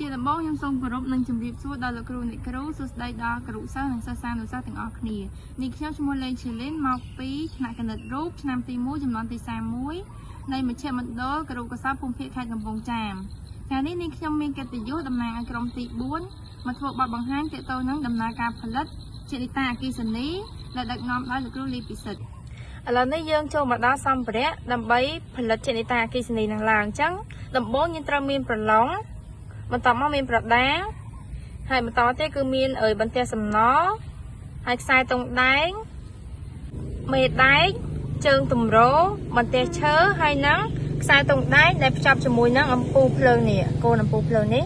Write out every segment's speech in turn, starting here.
ជាដំបូងខ្ញុំសូមគោរពនិងជម្រាបសួរដល់លោកគ្រូអ្នកគ្រូសួស្តីដល់គ្រូសិស្សនិងសិស្សានុសិស្សទាំងអស់គ្នានេះខ្ញុំឈ្មោះលេងឈីលីនមកពីថ្នាក់គណិតរូបឆ្នាំទី1ចំនួនទី31នៃមជ្ឈមណ្ឌលគរុកោសល្យភូមិភាគខេត្តកំពង់ចាមថ្ងៃនេះនាងខ្ញុំមានកិត្តិយសតំណាងឲ្យក្រុមទី4មកធ្វើបទបង្ហាញទាក់ទងនឹងដំណើរការផលិតជានីតាអគ្គិសនីដែលដឹកនាំដោយលោកគ្រូលីពិសិដ្ឋឥឡូវនេះយើងចូលមកដល់សម្ភារៈដើម្បីផលិតជានីតាអគ្គិសនីនឹងឡើងអញ្ចឹងដំបូងយើងត្រូវមានប្រឡងបន្តមកមានប្រដាងហើយបន្តទៀតគឺមានបន្ទះសំណហើយខ្សែតុងដែងមេដែកជើងទម្របន្ទះឈើហើយនឹងខ្សែតុងដែងដែលភ្ជាប់ជាមួយនឹងអំពូលភ្លើងនេះកូនអំពូលភ្លើងនេះ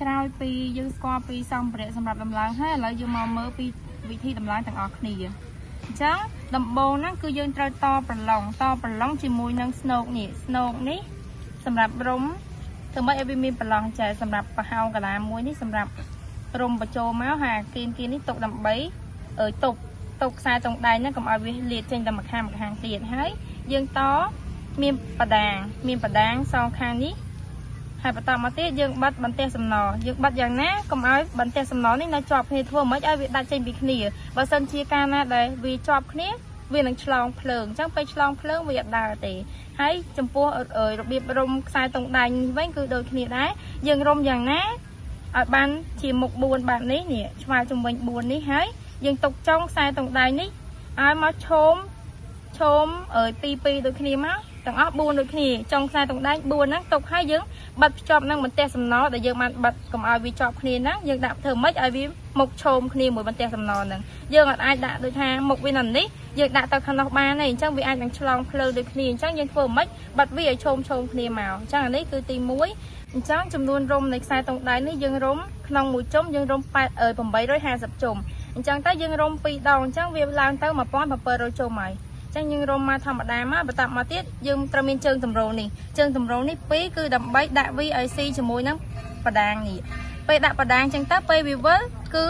ក្រោយពីយើងស្គាល់ពីសម្ភារៈសម្រាប់ដំឡើងហើយឥឡូវយើងមកមើលពីវិធីដំឡើងទាំងអស់គ្នាអញ្ចឹងដំបូងហ្នឹងគឺយើងត្រូវតប្រឡងជាមួយនឹងស្នូកនេះសម្រាប់រុំធ្វើម៉េចឲ្យវាមានប្រឡងចែសម្រាប់ប្រហោងកន្លាមួយនេះសម្រាប់រុំបញ្ចូលមកហើយគៀននេះទុកដើម្បីទុកខ្សែតុងដែងហ្នឹងកុំឲ្យវាលាតចេញទៅម្ខាងទៀតហើយយើងតមានបដាងសងខាងនេះហើយបន្តមកទៀតយើងបិទបន្ទះសំណយើងបិទយ៉ាងណាកុំឲ្យបន្ទះសំណនេះនៅជាប់គ្នាធ្វើមិនឲ្យវាដាច់ចេញពីគ្នាបើសិនជាកាលណាដែលវាជាប់គ្នាវានឹងឆ្លងភ្លើងអញ្ចឹងពេលឆ្លងភ្លើងវាអត់ដើរទេហើយចំពោះរបៀបរុំខ្សែតុងដែងវិញគឺដូចគ្នាដែរយើងរុំយ៉ាងណាឲ្យបានជាមុខ4បែបនេះឆ្វែងជំវិញ4នេះហើយយើងទុកចុងខ្សែតុងដែងនេះឲ្យមកឈោម2ដូចគ្នាមកទាំងអស់4ដូចគ្នាចុងខ្សែតុងដែង4ហ្នឹងទុកឲ្យយើងបិទភ្ជាប់នឹងបន្ទះសំណដែលយើងបានបិទកុំឲ្យវាជាប់គ្នាហ្នឹងយើងដាក់ធ្វើម៉េចឲ្យវាមុខឈោមគ្នាមួយបន្ទះសំណហ្នឹងយើងអាចដាក់ដូចថាមុខវានៅនេះយើងដាក់ទៅខាងនោះបានទេអញ្ចឹងវាអាចនឹងឆ្លងភ្លើងដូចគ្នាអញ្ចឹងយើងធ្វើម៉េចបិទវាឲ្យឈោមគ្នាមកអញ្ចឹងអានេះគឺទី1អញ្ចឹងចំនួនរុំនៃខ្សែតុងដែងនេះយើងរុំក្នុងមួយជុំយើងរុំ850ជុំអញ្ចឹងទៅយើងរុំ2ដងអញ្ចឹងវាឡើងទៅ1700ជុំហើយចឹងយើងរុំមកធម្មតាមកបន្តមកទៀតយើងត្រូវមានជើងទម្រនេះ2គឺដើម្បីដាក់វាឲ្យស៊ីជាមួយនឹងបដាងនេះពេលដាក់បដាងចឹងទៅពេលវាវិលគឺ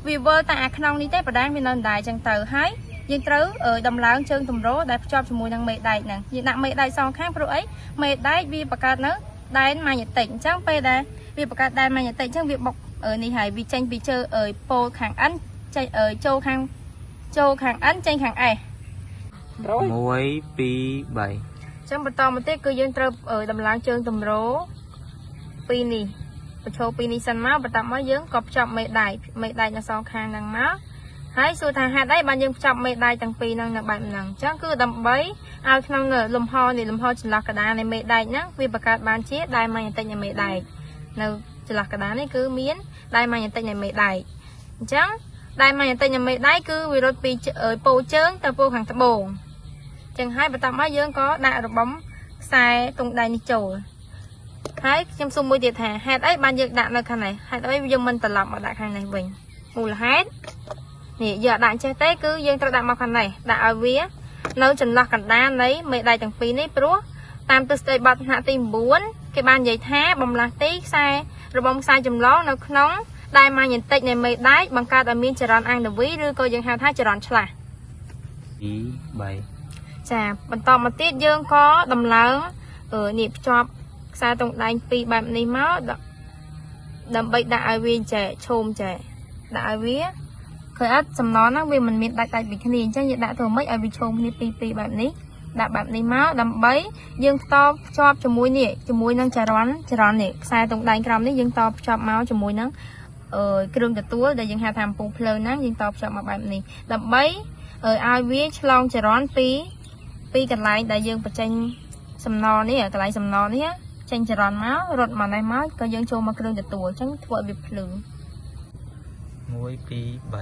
វាវិលតែអាក្នុងនេះទេបដាងវានៅដដែលចឹងទៅហើយយើងត្រូវដំឡើងជើងទម្រដែលភ្ជាប់ជាមួយនឹងមេដែកហ្នឹងយើងដាក់មេដែកសងខាងព្រោះអីមេដែកវាបង្កើតនៅដែនម៉ាញេទិកអញ្ចឹងពេលដែលវាបង្កើតដែនម៉ាញេទិកអញ្ចឹងវាបុកនេះហើយវាចេញពីជើពោលខាង N ចេញចូលខាង N ចេញខាង S 1 2 3ចឹងបន្តមកទៀតគឺយើងត្រូវដំឡើងជើងទម្រពីនេះបញ្ចូលពីនេះសិនមកបន្តមកយើងក៏ភ្ជាប់មេដែកនៅសងខាងហ្នឹងមកហើយសួរថាហេតុអីបានយើងភ្ជាប់មេដែកទាំងពីរហ្នឹងនៅបែបហ្នឹងអញ្ចឹងគឺដើម្បីឲ្យក្នុងលំហចន្លោះកណ្ដាលនៃមេដែកហ្នឹងវាបង្កើតបានជាដែនម៉ាញេទិកនៃមេដែកនៅចន្លោះកណ្ដាលនេះគឺមានដែនម៉ាញេទិកនៃមេដែកអញ្ចឹងដែនម៉ាញេទិកនៃមេដែកគឺវារត់ពីពោជើងទៅពោខាងត្បូងចឹងហើយបន្តមកយើងក៏ដាក់របំខ្សែតុងដែងនេះចូលហើយខ្ញុំសុំមួយទៀតថាហេតុអីបានយើងដាក់នៅខាងនេះហេតុអីយើងមិនត្រឡប់មកដាក់ខាងនេះវិញមូលហេតុនេះយើងអត់ដាក់ចេះទេគឺយើងត្រូវដាក់មកខាងនេះដាក់ឲ្យវានៅចន្លោះកណ្ដាលនៃមេដែកទាំងពីរនេះព្រោះតាមទស្សនវិជ្ជាបទថ្នាក់ទី9គេបាននិយាយថាបំលាស់ទីខ្សែរបំខ្សែចម្លងនៅក្នុងដែនម៉ាញេទិកនៃមេដែកបង្កើតឲ្យមានចរន្តអាំងនវីឬក៏យើងហៅថាចរន្តឆ្លាស់2 3ចាបន្តមកទៀតយើងក៏ដំឡើងនេះភ្ជាប់ខ្សែតុងដែង2បែបនេះមកដើម្បីដាក់ឲ្យវាចែឈោមចែដាក់ឲ្យវាឃើញអត់សំណហ្នឹងវាមិនមានដាច់ពីគ្នាអញ្ចឹងយើងដាក់ទៅមិនឲ្យវាឈោមគ្នាពីបែបនេះដាក់បែបនេះមកដើម្បីយើងតភ្ជាប់ជាមួយនឹងចរន្តនេះខ្សែតុងដែងក្រោមនេះយើងតភ្ជាប់មកជាមួយនឹងគ្រឿងទទួលដែលយើងហៅថាអំពូលភ្លើងហ្នឹងយើងតភ្ជាប់មកបែបនេះដើម្បីឲ្យវាឆ្លងចរន្តពីកន្លែងដែលយើងបញ្ចេញសំណនេះកន្លែងសំណនេះចេញចរន្តមករត់មកនេះមកក៏យើងចូលមកគ្រឿងទទួលអញ្ចឹងធ្វើឲ្យវាភ្លឺ1 2 3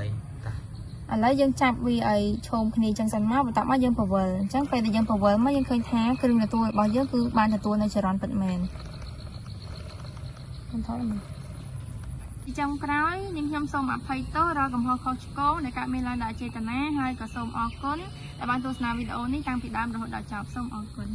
ឥឡូវយើងចាប់វាឲ្យឈោមគ្នាអញ្ចឹងសិនមកបន្ទាប់មកយើងពវល់អញ្ចឹងពេលដែលយើងពវល់មកយើងឃើញថាគ្រឿងទទួលរបស់យើងគឺបានទទួលនៅចរន្តពិតមែនទីចុងក្រោយនាងខ្ញុំសូមអភ័យទោសរាល់កំហុសខុសឆ្គងដែលកើតមានឡើងដោយចេតនាហើយក៏សូមអរគុណដែលបានទស្សនាវីដេអូនេះតាំងពីដើមរហូតដល់ចប់សូមអរគុណ